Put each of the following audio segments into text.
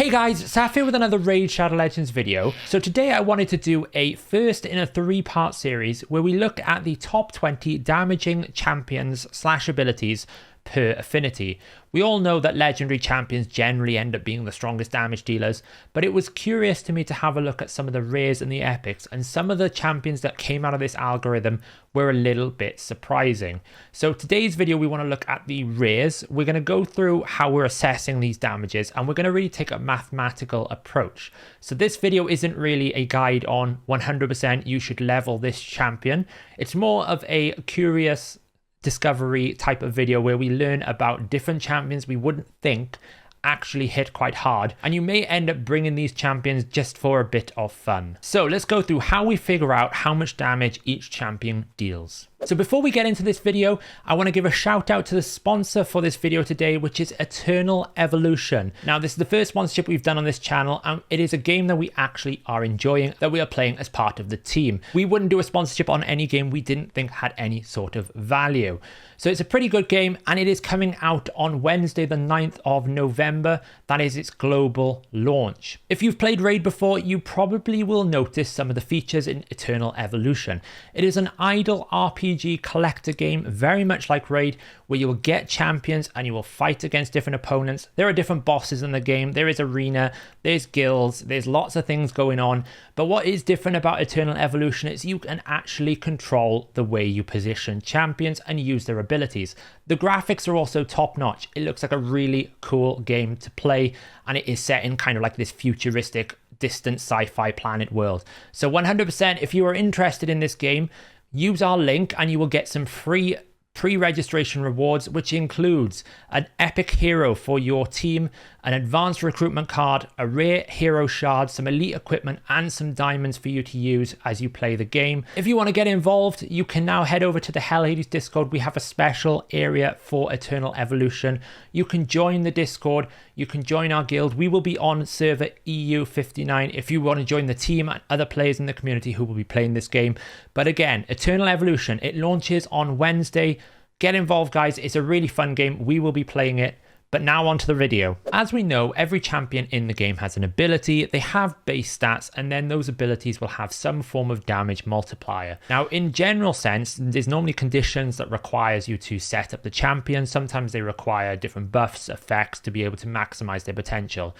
Hey guys, Saf here with another Raid Shadow Legends video. So today I wanted to do a first in a 3-part series where we look at the top 20 damaging champions / abilities per affinity. We all know that legendary champions generally end up being the strongest damage dealers, but it was curious to me to have a look at some of the rares and the epics, and some of the champions that came out of this algorithm were a little bit surprising. So today's video we want to look at the rares. We're going to go through how we're assessing these damages, and we're going to really take a mathematical approach. So this video isn't really a guide on 100% you should level this champion. It's more of a curious discovery type of video where we learn about different champions we wouldn't think actually hit quite hard, and you may end up bringing these champions just for a bit of fun. So let's go through how we figure out how much damage each champion deals. So before we get into this video, I want to give a shout out to the sponsor for this video today, which is Eternal Evolution. Now, this is the first sponsorship we've done on this channel, and it is a game that we actually are enjoying, that we are playing as part of the team. We wouldn't do a sponsorship on any game we didn't think had any sort of value. So it's a pretty good game, and it is coming out on Wednesday, the 9th of November. That is its global launch. If you've played Raid before, you probably will notice some of the features in Eternal Evolution. It is an idle RPG collector game, very much like Raid, where you will get champions and you will fight against different opponents. There are different bosses in the game. There is arena, there's guilds, there's lots of things going on. But what is different about Eternal Evolution is you can actually control the way you position champions and use their abilities. The graphics are also top notch. It looks like a really cool game to play, and it is set in kind of like this futuristic, distant sci-fi planet world. So 100%, if you are interested in this game, use our link and you will get some free pre-registration rewards, which includes an epic hero for your team, an advanced recruitment card, a rare hero shard, some elite equipment, and some diamonds for you to use as you play the game. If you want to get involved, you can now head over to the Hellhades Discord. We have a special area for Eternal Evolution. You can join the Discord, you can join our guild. We will be on server EU59 if you want to join the team and other players in the community who will be playing this game. But again, Eternal Evolution, it launches on Wednesday. Get involved, guys. It's a really fun game. We will be playing it. But now on to the video. As we know, every champion in the game has an ability. They have base stats, and then those abilities will have some form of damage multiplier. Now, in general sense, there's normally conditions that requires you to set up the champion. Sometimes they require different buffs, effects to be able to maximize their potential.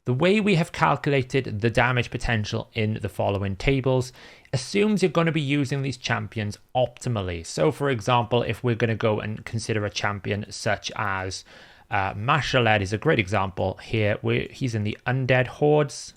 The way we have calculated the damage potential in the following tables assumes you're going to be using these champions optimally. So for example, if we're going to go and consider a champion such as Mashaled is a great example here, where he's in the Undead Hordes.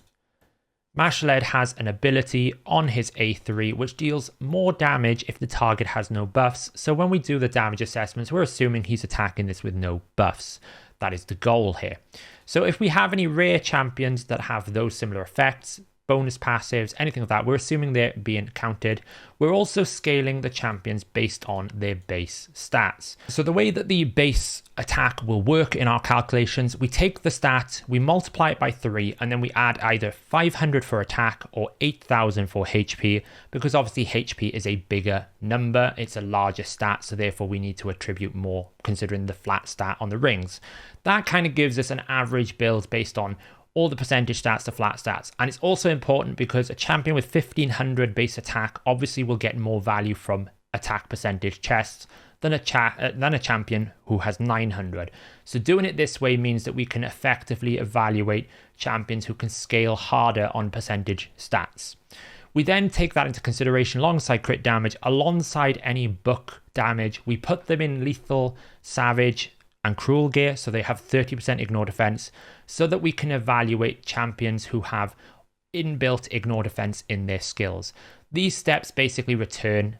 Mashaled has an ability on his A3 which deals more damage if the target has no buffs. So when we do the damage assessments, we're assuming he's attacking this with no buffs. That is the goal here. So if we have any rare champions that have those similar effects, bonus passives, anything like that, we're assuming they're being counted. We're also scaling the champions based on their base stats. So the way that the base attack will work in our calculations, we take the stat, we multiply it by 3, and then we add either 500 for attack or 8,000 for HP, because obviously HP is a bigger number, it's a larger stat, so therefore we need to attribute more considering the flat stat on the rings. That kind of gives us an average build based on all the percentage stats to flat stats. And it's also important because a champion with 1500 base attack obviously will get more value from attack percentage chests than a champion who has 900. So doing it this way means that we can effectively evaluate champions who can scale harder on percentage stats. We then take that into consideration alongside crit damage, alongside any book damage. We put them in lethal, savage, and cruel gear, so they have 30% ignore defense, so that we can evaluate champions who have inbuilt ignore defense in their skills. These steps basically return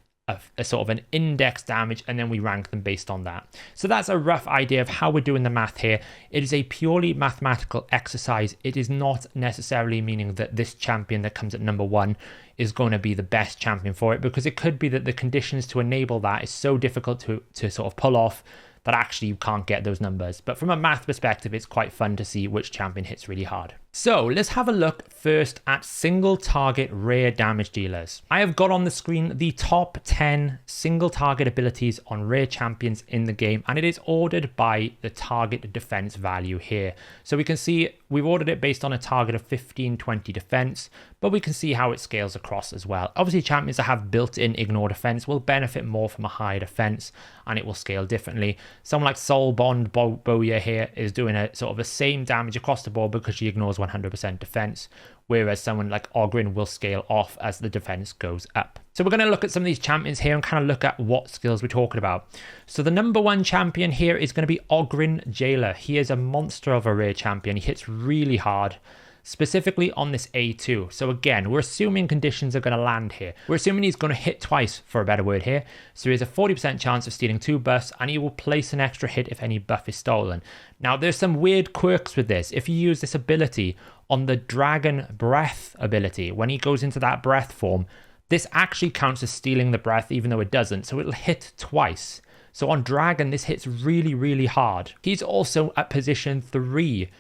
a sort of an index damage, and then we rank them based on that. So that's a rough idea of how we're doing the math here. It is a purely mathematical exercise. It is not necessarily meaning that this champion that comes at number 1 is going to be the best champion for it, because it could be that the conditions to enable that is so difficult to sort of pull off that actually you can't get those numbers. But from a math perspective, it's quite fun to see which champion hits really hard. So let's have a look first at single target rare damage dealers. I have got on the screen the top 10 single target abilities on rare champions in the game, and it is ordered by the target defense value here. So we can see we've ordered it based on a target of 15-20 defense, but we can see how it scales across as well. Obviously champions that have built-in ignore defense will benefit more from a higher defense, and it will scale differently. Someone like Soul Bond Boya here is doing a sort of the same damage across the board because she ignores 100% defense, whereas someone like Oghren will scale off as the defense goes up. So we're going to look at some of these champions here and kind of look at what skills we're talking about. So the number one champion here is going to be Oghren Jailer. He is a monster of a rare champion. He hits really hard, specifically on this A2. So again, we're assuming conditions are going to land here. We're assuming he's going to hit twice, for a better word here. So he has a 40% chance of stealing 2 buffs, and he will place an extra hit if any buff is stolen. Now, there's some weird quirks with this. If you use this ability on the Dragon Breath ability, when he goes into that breath form, this actually counts as stealing the breath, even though it doesn't. So it'll hit twice. So on Dragon, this hits really, really hard. He's also at position 3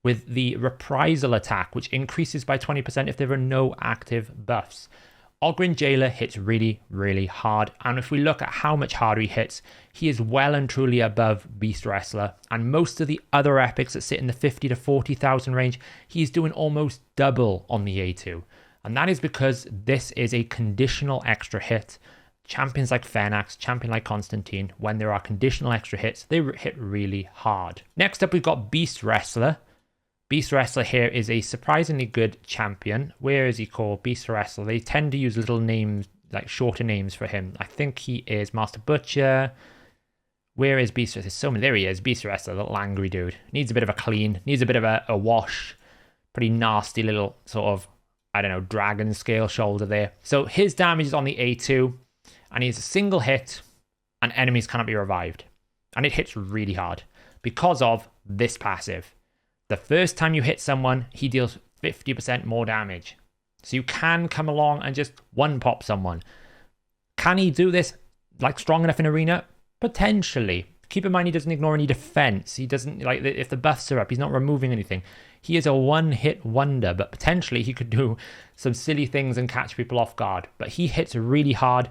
with the reprisal attack, which increases by 20% if there are no active buffs. Oghren Jailer hits really, really hard. And if we look at how much harder he hits, he is well and truly above Beast Wrestler. And most of the other epics that sit in the 50 to 40,000 range, he's doing almost double on the A2. And that is because this is a conditional extra hit. Champions like Phenax, champion like Constantine, when there are conditional extra hits, they hit really hard. Next up, we've got Beast Wrestler. Beast Wrestler here is a surprisingly good champion. Where is he called? Beast Wrestler. They tend to use little names, like shorter names for him. I think he is Master Butcher. Where is Beast Wrestler? There's so many. There he is, Beast Wrestler, little angry dude. Needs a bit of a clean, needs a bit of a wash. Pretty nasty little sort of, I don't know, dragon scale shoulder there. So his damage is on the A2, and he has a single hit, and enemies cannot be revived. And it hits really hard because of this passive. The first time you hit someone, he deals 50% more damage. So you can come along and just one-pop someone. Can he do this, like, strong enough in arena? Potentially. Keep in mind, he doesn't ignore any defense. He doesn't, like, if the buffs are up, he's not removing anything. He is a one-hit wonder, but potentially he could do some silly things and catch people off guard. But he hits really hard.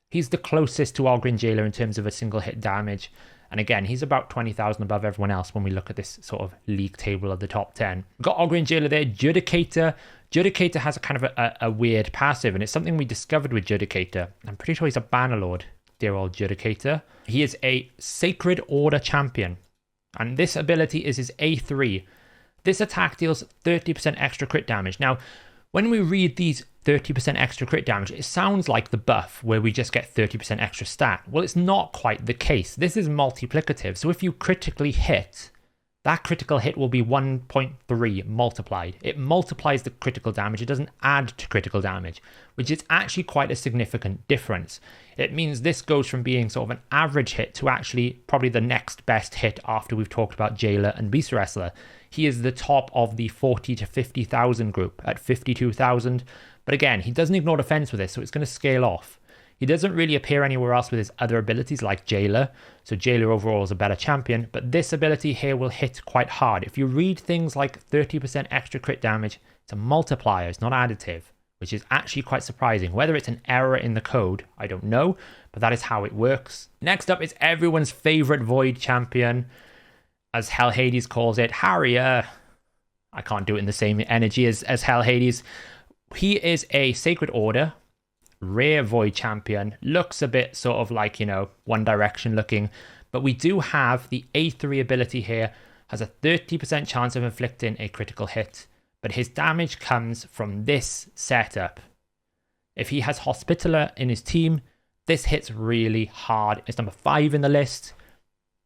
He's the closest to Oghren Jailer in terms of a single hit damage. And again, he's about 20,000 above everyone else when we look at this sort of league table of the top 10. We've got Oghren Jailer there, Judicator. Judicator has a kind of a weird passive, and it's something we discovered with Judicator. I'm pretty sure he's a Bannerlord, dear old Judicator. He is a Sacred Order champion, and this ability is his A3. This attack deals 30% extra crit damage. Now, when we read these 30% extra crit damage, it sounds like the buff where we just get 30% extra stat. Well, it's not quite the case. This is multiplicative. So if you critically hit, that critical hit will be 1.3 multiplied. It multiplies the critical damage. It doesn't add to critical damage, which is actually quite a significant difference. It means this goes from being sort of an average hit to actually probably the next best hit after we've talked about Jailer and Beast Wrestler. He is the top of the 40 to 50,000 group at 52,000. But again, he doesn't ignore defense with this, so it's going to scale off. He doesn't really appear anywhere else with his other abilities like Jailer. So Jailer overall is a better champion, but this ability here will hit quite hard. If you read things like 30% extra crit damage, it's a multiplier, it's not additive, which is actually quite surprising. Whether it's an error in the code, I don't know, but that is how it works. Next up is everyone's favorite Void champion, as Hellhades calls it, Harrier. I can't do it in the same energy as Hellhades. He is a Sacred Order, rare Void champion. Looks a bit sort of like, you know, One Direction looking. But we do have the A3 ability here. Has a 30% chance of inflicting a critical hit. But his damage comes from this setup. If he has Hospitaller in his team, this hits really hard. It's number 5 in the list.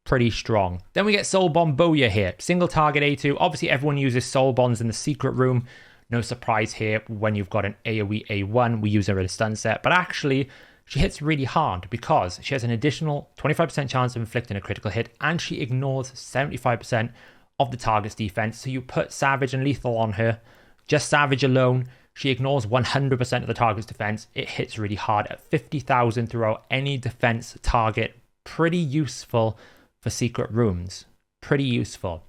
Pretty strong. Then we get Soul Bond Boya here. Single target A2. Obviously, everyone uses Soul Bonds in the secret room. No surprise here when you've got an AoE A1, we use her in a stun set. But actually, she hits really hard because she has an additional 25% chance of inflicting a critical hit, and she ignores 75% of the target's defense. So you put Savage and Lethal on her, just Savage alone, she ignores 100% of the target's defense. It hits really hard at 50,000 throughout any defense target. Pretty useful for secret rooms. Pretty useful.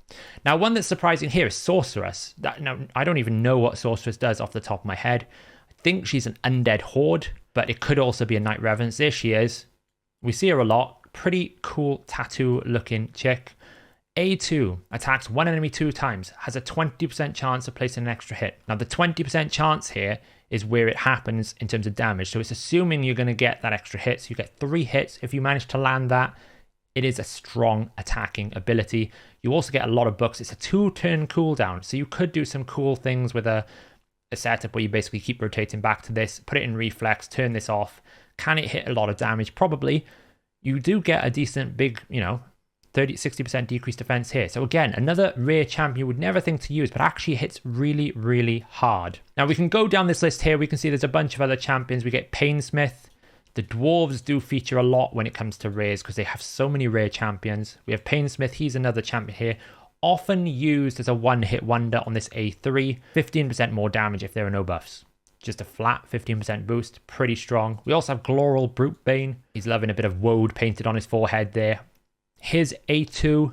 Now, one that's surprising here is Sorceress. Now, I don't even know what Sorceress does off the top of my head. I think she's an undead horde, but it could also be a Night Revenant. There she is. We see her a lot. Pretty cool tattoo looking chick. A2 attacks one enemy 2 times, has a 20% chance of placing an extra hit. Now, the 20% chance here is where it happens in terms of damage. So it's assuming you're going to get that extra hit. So you get 3 hits. If you manage to land that, it is a strong attacking ability. You also get a lot of books. It's a 2-turn cooldown. So you could do some cool things with a setup where you basically keep rotating back to this, put it in reflex, turn this off. Can it hit a lot of damage? Probably. You do get a decent big, 60% decreased defense here. So again, another rare champion you would never think to use, but actually hits really, really hard. Now we can go down this list here. We can see there's a bunch of other champions. We get Painsmith. The dwarves do feature a lot when it comes to rares because they have so many rare champions. We have Painsmith. He's another champion here. Often used as a one-hit wonder on this A3. 15% more damage if there are no buffs. Just a flat 15% boost. Pretty strong. We also have Gloral Brutebane. He's loving a bit of woad painted on his forehead there. His A2,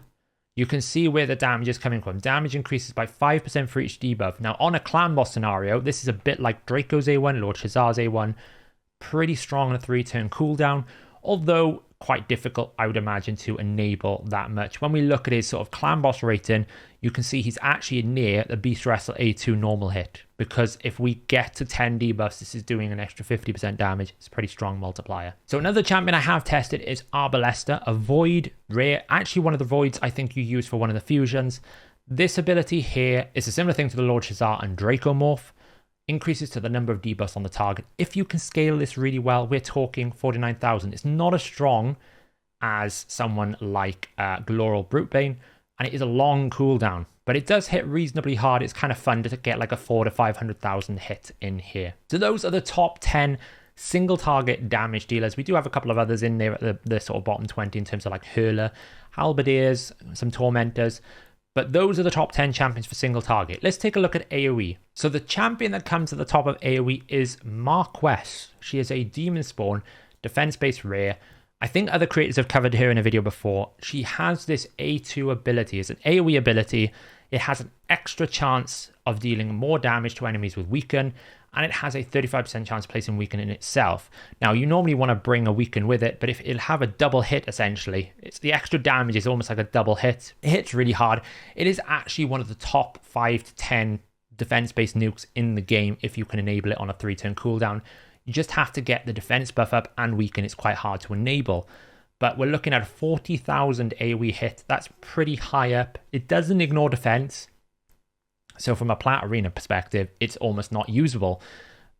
you can see where the damage is coming from. Damage increases by 5% for each debuff. Now, on a clan boss scenario, this is a bit like Draco's A1, Lord Shazar's A1. Pretty strong on a 3-turn cooldown, although quite difficult, I would imagine, to enable that much. When we look at his sort of clan boss rating, you can see he's actually near the Beast Wrestle A2 normal hit, because if we get to 10 debuffs, this is doing an extra 50% damage. It's a pretty strong multiplier. So another champion I have tested is Arbalesta, a void rare, actually one of the voids I think you use for one of the fusions. This ability here is a similar thing to the Lord Shazar and Dracomorph. Increases to the number of debuffs on the target. If you can scale this really well, we're talking 49,000. It's not as strong as someone like Gloral Brutebane, and it is a long cooldown, but it does hit reasonably hard. It's kind of fun to get like a 400,000 to 500,000 hit in here. So those are the top 10 single target damage dealers. We do have a couple of others in there at the sort of bottom 20 in terms of like Hurler, Halberdiers, some Tormentors. But those are the top 10 champions for single target. Let's take a look at AoE. So the champion that comes at the top of AoE is Marquess. She is a demon spawn, defense-based rare. I think other creators have covered her in a video before. She has this A2 ability. It's an AoE ability. It has an extra chance of dealing more damage to enemies with Weaken, and it has a 35% chance of placing Weaken in itself. Now, you normally want to bring a Weaken with it, but if it'll have a double hit, essentially, it's the extra damage is almost like a double hit. It hits really hard. It is actually one of the top 5 to 10 defense-based nukes in the game if you can enable it on a 3-turn cooldown. You just have to get the defense buff up and Weaken. It's quite hard to enable. But we're looking at a 40,000 AoE hit. That's pretty high up. It doesn't ignore defense. So from a Plat Arena perspective, it's almost not usable.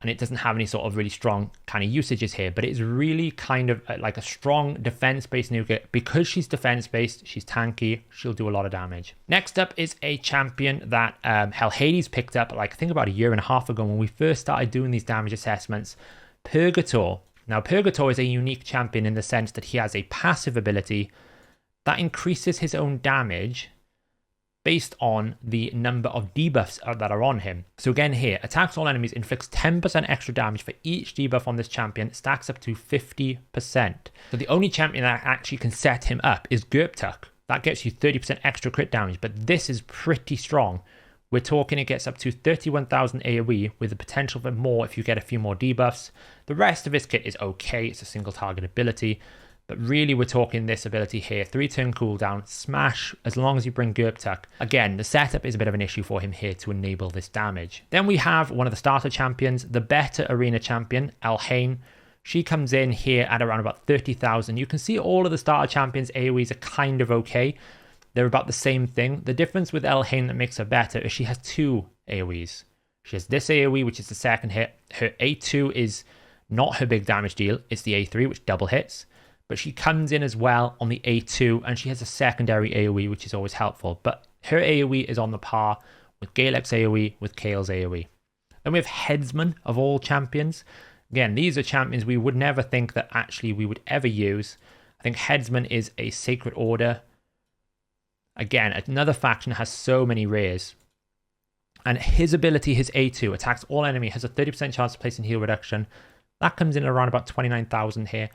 And it doesn't have any sort of really strong kind of usages here. But it's really kind of like a strong defense-based nuke. Because she's defense-based, she's tanky, she'll do a lot of damage. Next up is a champion that Hellhades picked up, like I think about a year and a half ago when we first started doing these damage assessments. Purgator. Now, Purgator is a unique champion in the sense that he has a passive ability that increases his own damage based on the number of debuffs that are on him. So again here, attacks all enemies, inflicts 10% extra damage for each debuff on this champion, stacks up to 50%. So the only champion that actually can set him up is Gerptuk. That gets you 30% extra crit damage, but this is pretty strong. We're talking it gets up to 31,000 AoE with the potential for more if you get a few more debuffs. The rest of his kit is okay, it's a single target ability. But really, we're talking this ability here, 3-turn cooldown, smash, as long as you bring Gerptuk. Again, the setup is a bit of an issue for him here to enable this damage. Then we have one of the starter champions, the better arena champion, Elhain. She comes in here at around about 30,000. You can see all of the starter champions' AoEs are kind of okay. They're about the same thing. The difference with Elhain that makes her better is she has 2 AoEs. She has this AoE, which is the second hit. Her A2 is not her big damage deal. It's the A3, which double hits. But she comes in as well on the A2, and she has a secondary AoE, which is always helpful. But her AoE is on the par with Galek's AoE, with Kale's AoE. Then we have Headsman of all champions. Again, these are champions we would never think that actually we would ever use. I think Headsman is a Sacred Order. Again, another faction that has so many rares. And his ability, his A2, attacks all enemy, has a 30% chance of placing heal reduction. That comes in around about 29,000 here.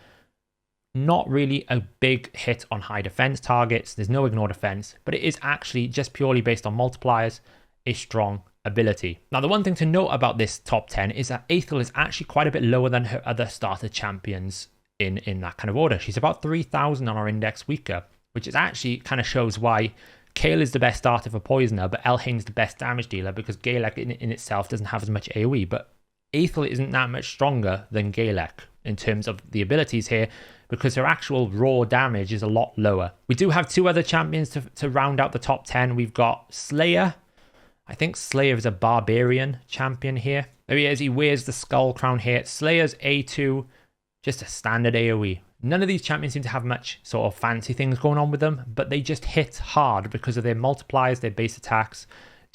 Not really a big hit on high defense targets. There's no ignore defense, but it is actually just purely based on multipliers, a strong ability. Now, the one thing to note about this top 10 is that Aethel is actually quite a bit lower than her other starter champions in that kind of order. She's about 3,000 on our index weaker, which is actually kind of shows why Kayle is the best starter for Poisoner, but Elhain's the best damage dealer because Gaelek in itself doesn't have as much AoE, but Aethel isn't that much stronger than Gaelek in terms of the abilities here because her actual raw damage is a lot lower. We do have two other champions to round out the top 10. We've got Slayer. I think Slayer is a barbarian champion here. There he is. He wears the skull crown here. Slayer's A2, just a standard AoE. None of these champions seem to have much sort of fancy things going on with them, but they just hit hard because of their multipliers, their base attacks.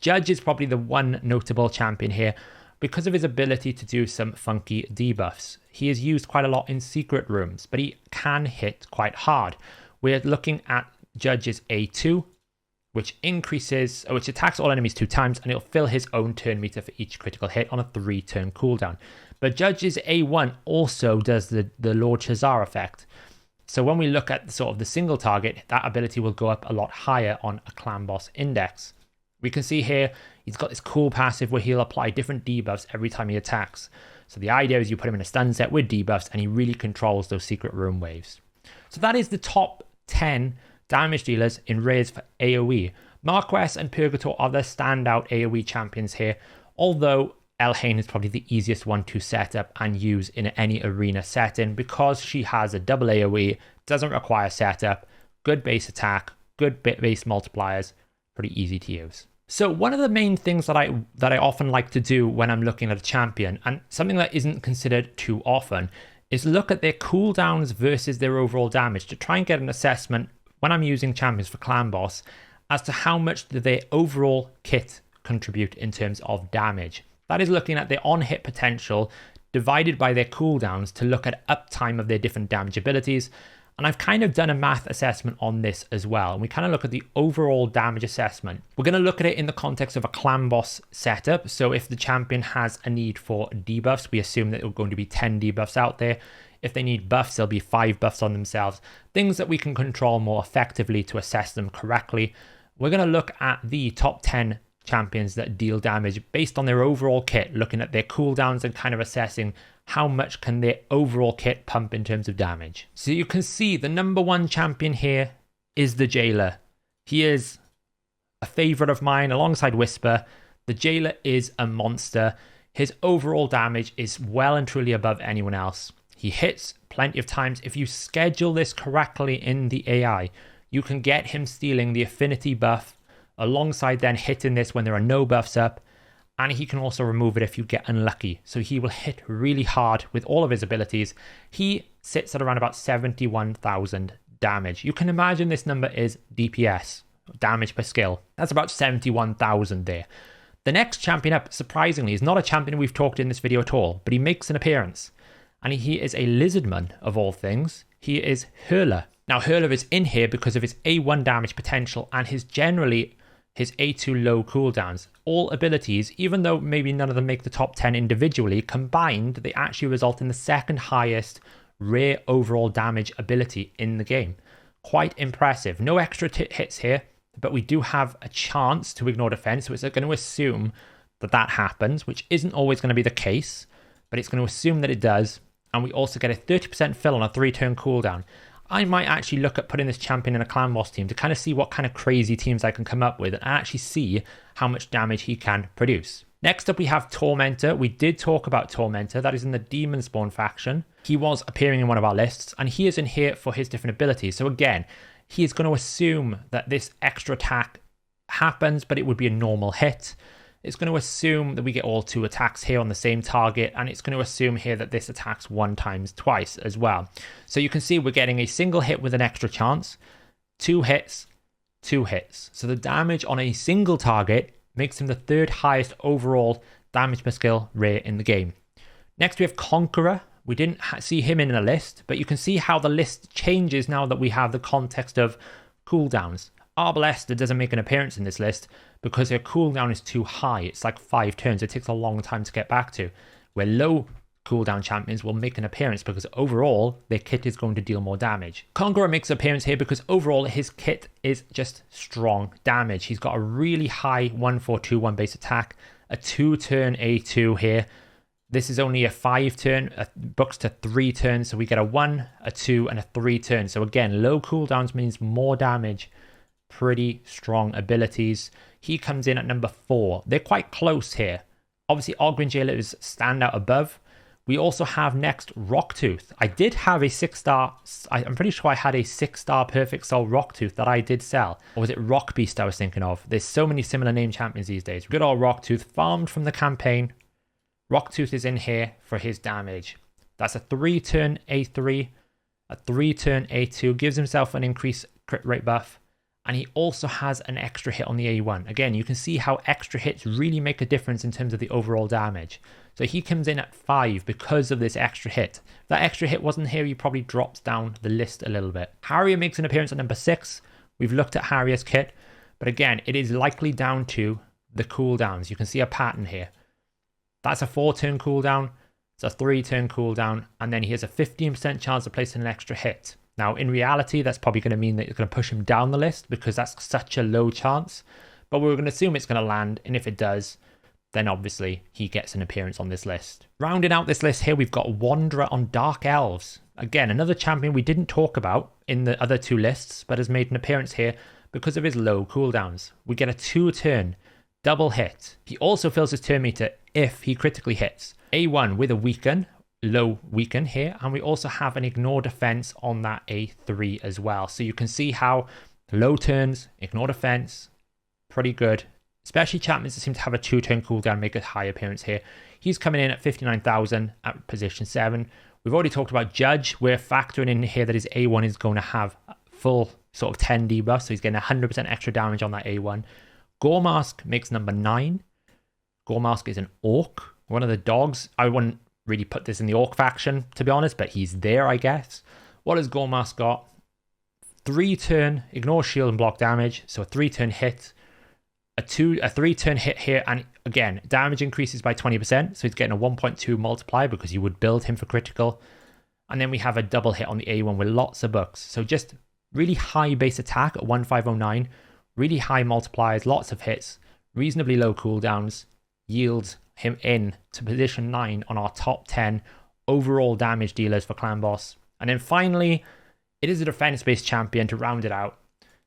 Judge is probably the one notable champion here because of his ability to do some funky debuffs. He is used quite a lot in secret rooms, but he can hit quite hard. We're looking at Judge's A2, which attacks all enemies 2 times, and it'll fill his own turn meter for each critical hit on a 3-turn cooldown. But Judge's A1 also does the Lord Shazar effect. So when we look at sort of the single target, that ability will go up a lot higher on a clan boss index. We can see here, he's got this cool passive where he'll apply different debuffs every time he attacks. So the idea is you put him in a stun set with debuffs and he really controls those secret room waves. So that is the top 10 damage dealers in raids for AoE. Marquess and Purgator are the standout AoE champions here, although Elhain is probably the easiest one to set up and use in any arena setting because she has a double AoE, doesn't require setup, good base attack, good base multipliers, pretty easy to use. So one of the main things that I often like to do when I'm looking at a champion, and something that isn't considered too often, is look at their cooldowns versus their overall damage to try and get an assessment when I'm using champions for clan boss as to how much do their overall kit contribute in terms of damage. That is looking at their on-hit potential divided by their cooldowns to look at uptime of their different damage abilities. And I've kind of done a math assessment on this as well. And we kind of look at the overall damage assessment. We're going to look at it in the context of a clan boss setup. So if the champion has a need for debuffs, we assume that there are going to be 10 debuffs out there. If they need buffs, there'll be 5 buffs on themselves. Things that we can control more effectively to assess them correctly. We're going to look at the top 10 champions that deal damage based on their overall kit, looking at their cooldowns and kind of assessing how much can their overall kit pump in terms of damage. So you can see the number 1 champion here is the Jailer. He is a favorite of mine alongside Whisper. The Jailer is a monster. His overall damage is well and truly above anyone else. He hits plenty of times. If you schedule this correctly in the AI, you can get him stealing the affinity buff alongside then hitting this when there are no buffs up, and he can also remove it if you get unlucky. So he will hit really hard with all of his abilities. He sits at around about 71,000 damage. You can imagine this number is DPS, damage per skill. That's about 71,000 there. The next champion up, surprisingly, is not a champion we've talked in this video at all, but he makes an appearance. And he is a Lizardman of all things. He is Hurler. Now Hurler is in here because of his A1 damage potential and his A2 low cooldowns. All abilities, even though maybe none of them make the top 10 individually, combined, they actually result in the second highest rare overall damage ability in the game. Quite impressive. No extra hits here, but we do have a chance to ignore defense, so it's going to assume that that happens, which isn't always going to be the case, but it's going to assume that it does, and we also get a 30% fill on a 3-turn cooldown. I might actually look at putting this champion in a clan boss team to kind of see what kind of crazy teams I can come up with and actually see how much damage he can produce. Next up we have Tormentor. We did talk about Tormentor. That is in the Demon Spawn faction. He was appearing in one of our lists and he is in here for his different abilities. So again, he is going to assume that this extra attack happens, but it would be a normal hit. It's going to assume that we get all 2 attacks here on the same target, and it's going to assume here that this attacks 1 times twice as well. So you can see we're getting a single hit with an extra chance, 2 hits, 2 hits. So the damage on a single target makes him the 3rd highest overall damage per skill rare in the game. Next we have Conqueror. We didn't see him in a list, but you can see how the list changes now that we have the context of cooldowns. Arbalesta doesn't make an appearance in this list because her cooldown is too high. It's like 5 turns. It takes a long time to get back to. Where low cooldown champions will make an appearance because overall their kit is going to deal more damage. Conqueror makes an appearance here because overall his kit is just strong damage. He's got a really high 1-4-2-1 base attack, a 2-turn A2 here. This is only a 5-turn, books to 3 turns, so we get a 1, a 2, and a 3 turn. So again, low cooldowns means more damage. Pretty strong abilities. He comes in at number 4. They're quite close here. Obviously, Ogren Jailer is standout above. We also have next Rocktooth. I did have a 6-star, I'm pretty sure I had a 6-star Perfect Soul Rocktooth that I did sell. Or was it Rock Beast I was thinking of? There's so many similar name champions these days. Good old Rocktooth, farmed from the campaign. Rocktooth is in here for his damage. That's a 3-turn A3, a 3-turn A2, gives himself an increased crit rate buff. And he also has an extra hit on the A1. Again, you can see how extra hits really make a difference in terms of the overall damage. So he comes in at 5 because of this extra hit. If that extra hit wasn't here, he probably drops down the list a little bit. Harrier makes an appearance at number 6. We've looked at Harrier's kit. But again, it is likely down to the cooldowns. You can see a pattern here. That's a 4-turn cooldown. It's a 3-turn cooldown. And then he has a 15% chance of placing an extra hit. Now, in reality, that's probably going to mean that it's going to push him down the list because that's such a low chance. But we're going to assume it's going to land. And if it does, then obviously he gets an appearance on this list. Rounding out this list here, we've got Wanderer on Dark Elves. Again, another champion we didn't talk about in the other 2 lists, but has made an appearance here because of his low cooldowns. We get a 2-turn double hit. He also fills his turn meter if he critically hits. A1 with a weaken. Low weaken here, and we also have an ignore defense on that A3 as well. So you can see how low turns, ignore defense, pretty good. Especially champions that seem to have a 2-turn cooldown make a high appearance here. He's coming in at 59,000 at position 7. We've already talked about Judge. We're factoring in here that his A1 is going to have full sort of 10 debuff, so he's getting 100% extra damage on that A1. Goremask makes number 9. Goremask is an orc, one of the dogs. I wouldn't really put this in the orc faction, to be honest, but he's there, I guess. What has Goremask got? 3-turn, ignore shield and block damage, so a 3-turn hit, a 3-turn hit here, and again, damage increases by 20%, so he's getting a 1.2 multiplier because you would build him for critical. And then we have a double hit on the A1 with lots of bucks, so just really high base attack at 1509, really high multipliers, lots of hits, reasonably low cooldowns, yields him in to position 9 on our top 10 overall damage dealers for Clan Boss. And then finally, it is a defense-based champion to round it out.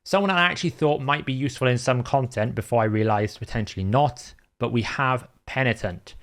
Someone I actually thought might be useful in some content before I realized potentially not, but we have Penitent.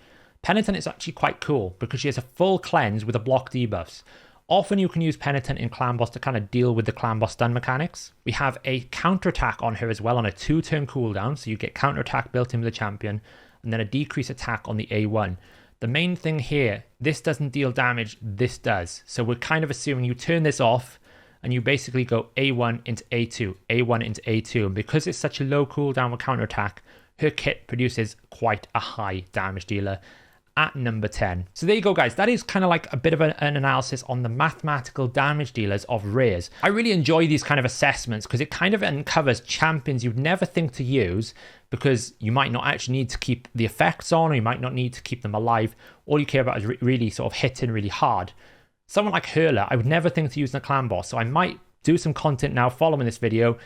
Penitent is actually quite cool because she has a full cleanse with a block debuffs. Often you can use Penitent in Clan Boss to kind of deal with the Clan Boss stun mechanics. We have a counterattack on her as well on a 2-turn cooldown, so you get counterattack built into the champion, and then a decrease attack on the A1. The main thing here, this doesn't deal damage, this does. So we're kind of assuming you turn this off and you basically go A1 into A2, A1 into A2. And because it's such a low cooldown with counterattack, her kit produces quite a high damage dealer at number 10. So there you go, guys. That is kind of like a bit of an analysis on the mathematical damage dealers of rares. I really enjoy these kind of assessments because it kind of uncovers champions you'd never think to use because you might not actually need to keep the effects on, or you might not need to keep them alive. All you care about is really sort of hitting really hard. Someone like Hurler, I would never think to use in a Clan Boss, so I might do some content now following this video,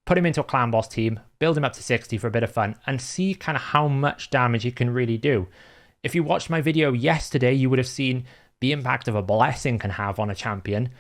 put him into a Clan Boss team, build him up to 60 for a bit of fun, and see kind of how much damage he can really do. If you watched my video yesterday, you would have seen the impact of a blessing can have on a champion.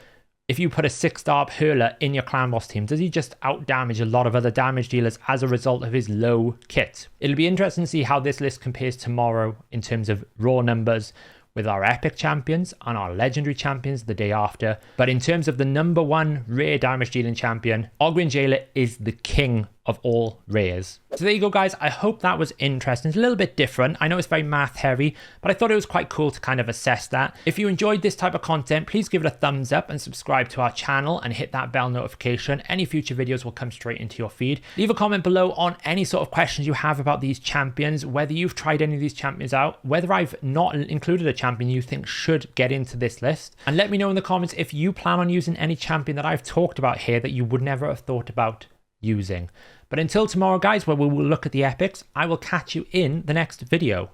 If you put a 6-star Hurler in your Clan Boss team, does he just out-damage a lot of other damage dealers as a result of his low kit? It'll be interesting to see how this list compares tomorrow in terms of raw numbers with our epic champions and our legendary champions the day after. But in terms of the number 1 rare damage dealing champion, Ogren Jailer is the king of all rares. So there you go, guys. I hope that was interesting. It's a little bit different. I know it's very math heavy, but I thought it was quite cool to kind of assess that. If you enjoyed this type of content, please give it a thumbs up and subscribe to our channel and hit that bell notification. Any future videos will come straight into your feed. Leave a comment below on any sort of questions you have about these champions, whether you've tried any of these champions out, whether I've not included a champion you think should get into this list. And let me know in the comments if you plan on using any champion that I've talked about here that you would never have thought about using. But until tomorrow, guys, where we will look at the epics, I will catch you in the next video.